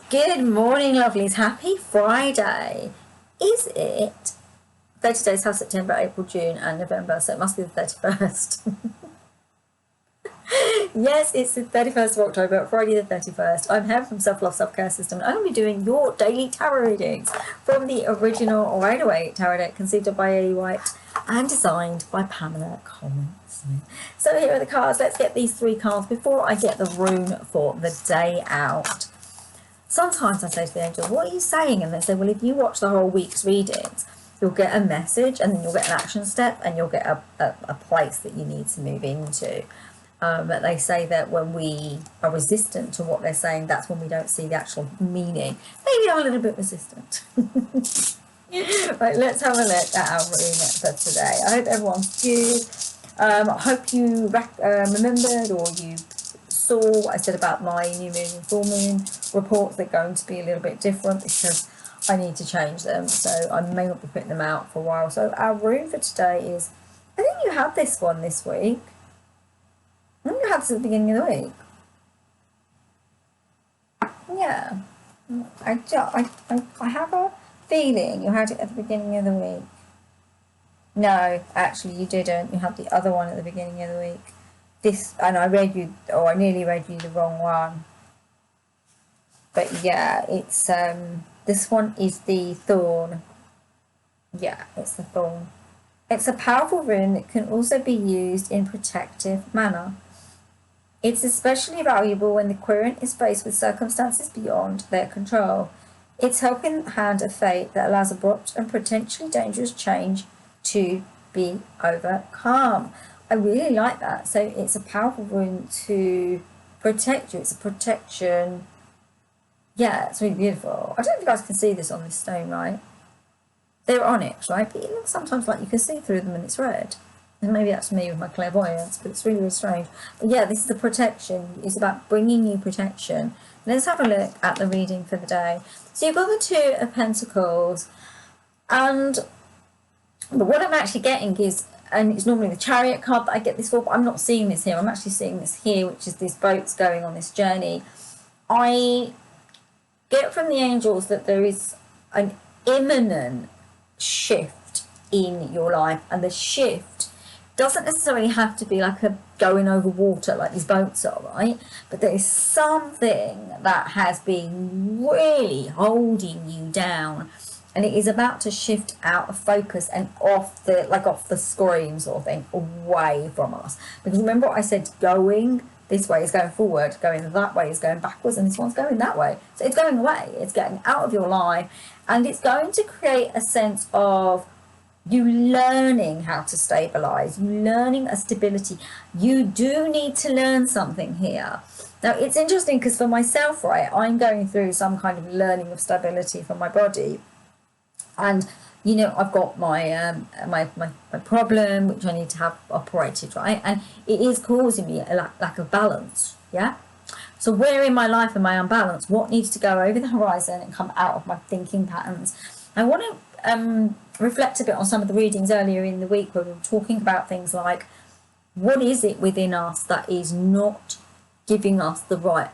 Good morning, lovelies. Happy Friday. Is it 30 days have September, April, June and November, so it must be the 31st. Yes, it's the 31st of October, Friday the 31st. I'm Heather from Self Love Self Care System, and I'm going to be doing your daily tarot readings from the original Rider Waite Tarot deck, conceived by Rider Waite and designed by Pamela Coleman. So here are the cards. Let's get these three cards before I get the rune for the day out. Sometimes I say to the angels, what are you saying? And they say, well, if you watch the whole week's readings, you'll get a message and then you'll get an action step and you'll get a place that you need to move into. But they say that when we are resistant to what they're saying, that's when we don't see the actual meaning. Maybe I'm a little bit resistant. Right, let's have a look at our rune for today. I hope everyone's good. I hope you remembered or you saw what I said about my new moon and full moon reports. They're going to be a little bit different because I need to change them, so I may not be putting them out for a while. So our rune for today is, I think you had this one this week. I think you had this at the beginning of the week. Yeah, I have a feeling you had it at the beginning of the week. No, actually you didn't. You had the other one at the beginning of the week. This, and I read you, or I nearly read you the wrong one. But yeah, it's this one is the thorn. Yeah, it's the thorn. It's a powerful rune that can also be used in protective manner. It's especially valuable when the querent is faced with circumstances beyond their control. It's helping hand of fate that allows abrupt and potentially dangerous change to be overcome. I really like that. So it's a powerful rune to protect you. It's a protection. Yeah, it's really beautiful. I don't know if you guys can see this on this stone, right? They're onyx, right? But it looks sometimes like you can see through them and it's red. And maybe that's me with my clairvoyance, but it's really, really strange. But yeah, this is the protection. It's about bringing you protection. Let's have a look at the reading for the day. So you've got the Two of Pentacles, and what I'm actually getting is, and it's normally the Chariot card that I get this for, but I'm not seeing this here. I'm actually seeing this here, which is this boat's going on this journey. I get from the angels that there is an imminent shift in your life, and the shift doesn't necessarily have to be like a going over water like these boats are, right? But there is something that has been really holding you down, and it is about to shift out of focus and off the screen sort of thing, away from us. Because remember what I said, going this way is going forward, going that way is going backwards, and this one's going that way. So it's going away, it's getting out of your life, and it's going to create a sense of you learning how to stabilize, you learning a stability. You do need to learn something here. Now, it's interesting because for myself, right, I'm going through some kind of learning of stability for my body. And, you know, I've got my my problem, which I need to have operated, right? And it is causing me a lack of balance, yeah? So where in my life am I unbalanced? What needs to go over the horizon and come out of my thinking patterns? I want to reflect a bit on some of the readings earlier in the week where we were talking about things like, what is it within us that is not giving us the right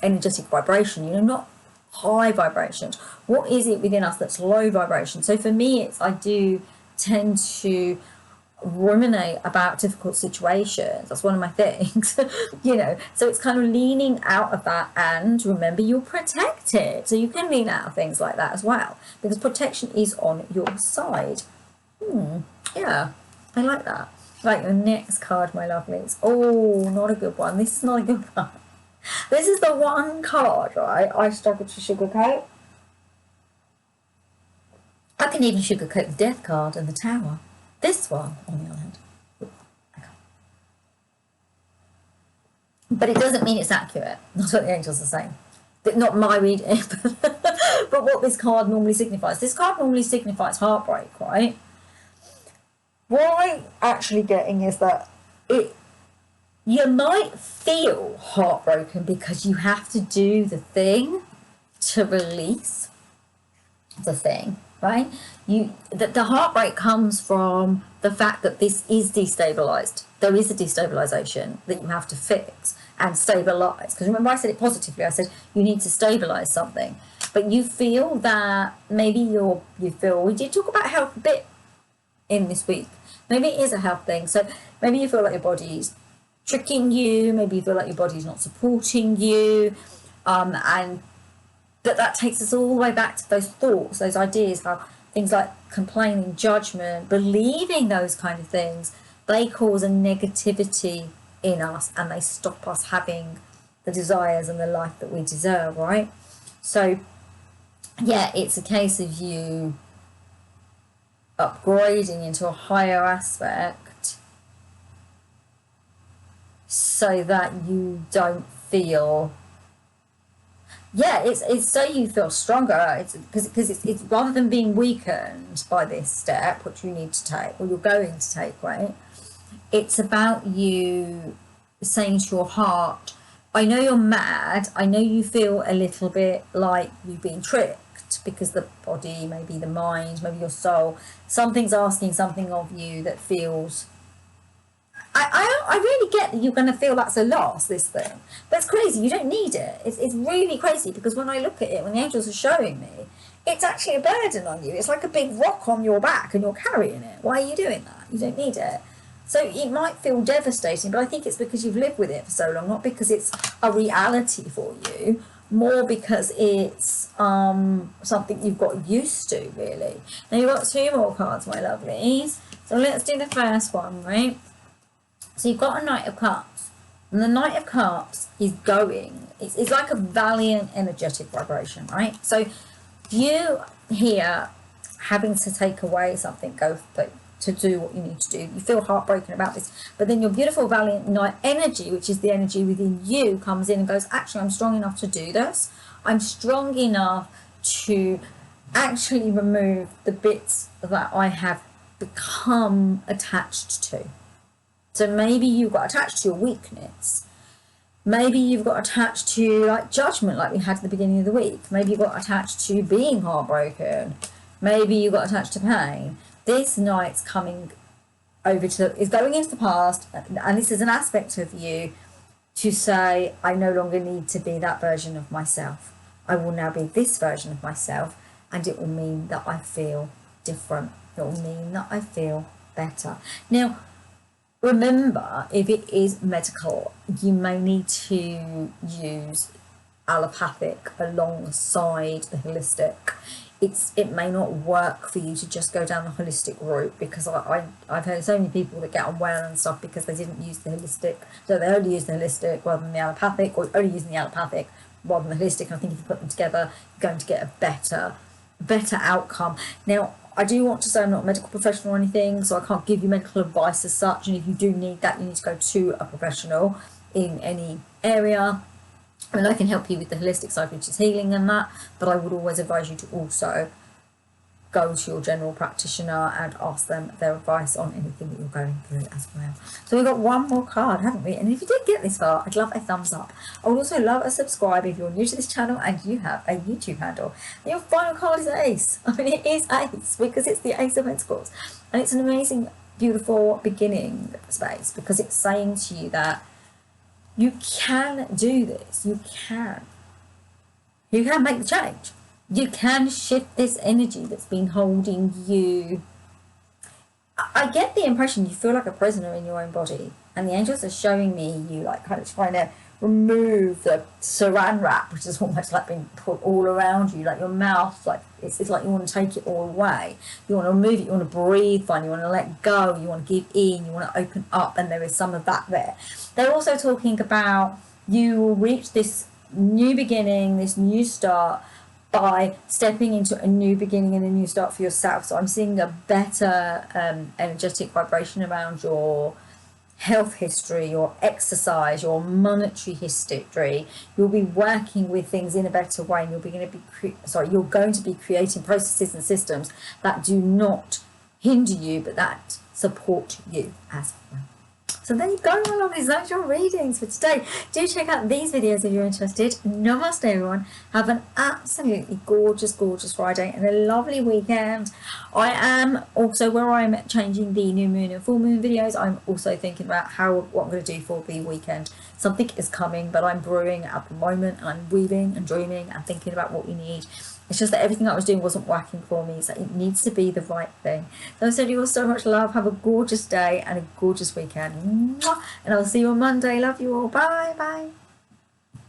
energetic vibration, you know, not high vibrations. What is it within us that's low vibration? So for me, it's, I do tend to ruminate about difficult situations. That's one of my things. You know, so it's kind of leaning out of that, and remember, you're protected, so you can lean out of things like that as well, because protection is on your side. Yeah, I like that. Right, the next card, my lovelies. Oh, not a good one. This is not a good one. This is the one card, right, I struggle to sugarcoat. I can even sugarcoat the Death card and the Tower. This one, on the other hand, but it doesn't mean it's accurate. That's what the angels are saying. Not my reading, but what this card normally signifies. This card normally signifies heartbreak, right? What I'm actually getting is that you might feel heartbroken because you have to do the thing to release the thing, right? The heartbreak comes from the fact that this is destabilized. There is a destabilization that you have to fix, and stabilize. Because remember I said it positively, I said you need to stabilize something. But you feel that maybe you feel, we did talk about health a bit in this week. Maybe it is a health thing. So maybe you feel like your body's tricking you, maybe you feel like your body's not supporting you, and that takes us all the way back to those thoughts, those ideas, how things like complaining, judgment, believing those kind of things, they cause a negativity in us and they stop us having the desires and the life that we deserve, right? So yeah, it's a case of you upgrading into a higher aspect so that you don't feel, yeah, it's so you feel stronger. It's because it's rather than being weakened by this step, which you need to take, or you're going to take, right? It's about you saying to your heart, I know you're mad, I know you feel a little bit like you've been tricked, because the body, maybe the mind, maybe your soul, something's asking something of you that feels, I really get that you're going to feel that's a loss, this thing. But it's crazy. You don't need it. It's really crazy, because when I look at it, when the angels are showing me, it's actually a burden on you. It's like a big rock on your back and you're carrying it. Why are you doing that? You don't need it. So it might feel devastating, but I think it's because you've lived with it for so long, not because it's a reality for you, more because it's something you've got used to, really. Now you've got 2 more cards, my lovelies. So let's do the first one, right? So you've got a Knight of Cups, and the Knight of Cups is going, it's like a valiant energetic vibration, right? So you here having to take away something, to do what you need to do, you feel heartbroken about this, but then your beautiful valiant Knight energy, which is the energy within you, comes in and goes, actually I'm strong enough to do this, I'm strong enough to actually remove the bits that I have become attached to. So maybe you've got attached to your weakness. Maybe you've got attached to like judgment, like we had at the beginning of the week. Maybe you got attached to being heartbroken. Maybe you got attached to pain. This Knight's coming over is going into the past, and this is an aspect of you to say, I no longer need to be that version of myself. I will now be this version of myself, and it will mean that I feel different. It will mean that I feel better. Now, remember, if it is medical, you may need to use allopathic alongside the holistic. It may not work for you to just go down the holistic route, because I've heard so many people that get unwell and stuff because they didn't use the holistic. So they only use the holistic rather than the allopathic, or only using the allopathic rather than the holistic. And I think if you put them together, you're going to get a better outcome. Now, I do want to say I'm not a medical professional or anything, so I can't give you medical advice as such, and if you do need that, you need to go to a professional in any area. I mean, I can help you with the holistic side, which is healing and that, but I would always advise you to also go to your general practitioner and ask them their advice on anything that you're going through as well. So we've got 1 more card, haven't we? And if you did get this far, I'd love a thumbs up. I would also love a subscribe if you're new to this channel and you have a YouTube handle. And your final card is Ace. I mean, it is Ace because it's the Ace of Pentacles. And it's an amazing, beautiful beginning space, because it's saying to you that you can do this. You can make the change. You can shift this energy that's been holding you. I get the impression you feel like a prisoner in your own body, and the angels are showing me you like kind of trying to remove the saran wrap, which is almost like being put all around you, like your mouth, like it's like you want to take it all away. You want to remove it, you want to breathe fine, you want to let go, you want to give in, you want to open up, and there is some of that there. They're also talking about you will reach this new beginning, this new start, by stepping into a new beginning and a new start for yourself. So I'm seeing a better energetic vibration around your health history, your exercise, your monetary history. You'll be working with things in a better way, and you're going to be creating processes and systems that do not hinder you, but that support you as well. So there you go, my lovelies. Those are your readings for today. Do check out these videos if you're interested. Namaste, everyone. Have an absolutely gorgeous, gorgeous Friday and a lovely weekend. I am also, where I'm changing the new moon and full moon videos, I'm also thinking about what I'm going to do for the weekend. something is coming, but I'm brewing at the moment, and I'm weaving and dreaming and thinking about what you need. It's just that everything I was doing wasn't working for me, so it needs to be the right thing. So I'm sending you all so much love. Have a gorgeous day and a gorgeous weekend. Mwah! And I'll see you on Monday. Love you all. Bye. Bye.